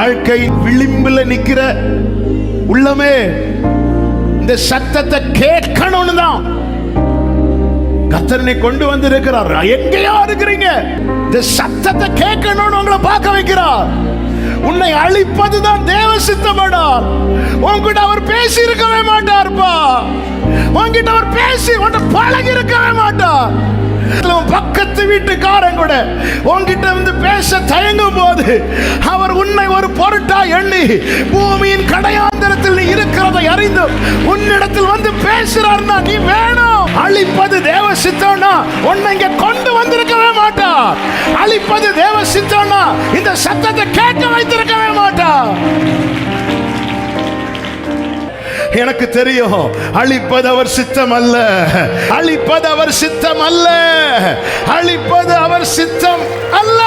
வாழ்க்கை விளிம்புல நிக்கிற உள்ளமே இந்த சத்தத்தை கேட்கணும்னு தான் கர்த்தர் கொண்டு வந்து இருக்கிறார். எங்கேயா இருக்கிறீங்க, இந்த சத்தத்தை கேட்கணும்னு உங்களை பார்க்க வைக்கிறார். உன்னை அழிப்பதுதான் தேவ சித்தமானார். உன்கிட்ட அவர் பேசி இருக்கவே மாட்டார்ப்பா. உன்கிட்ட அவர் பேசி உன்னை பழகி இருக்கவே மாட்டார். பக்கத்து வீட்டுக்காரன் கூட உன்கிட்ட வந்து பேச தயங்கும் போது அவர் உன்னை ஒரு பொருட்டா எண்ணி பூமியின் கடையாந்தரத்தில் நீ இருக்கிறதை அறிந்து உன்னிடத்தில் வந்து பேசுறார்னா நீ வேணும். அழிப்பது தேவ சித்தம்னா உன்னை இங்க கொண்டு வந்திருக்கவே மாட்டார். அழிப்பது தேவ சித்தம்னா இந்த சத்தத்தை கேட்க வைத்திருக்கவே மாட்டார். எனக்கு தெரியும், அழிப்பது அவர் சித்தம் அல்ல, அழிப்பது அவர் சித்தம் அல்ல, அழிப்பது அவர் சித்தம் அல்ல.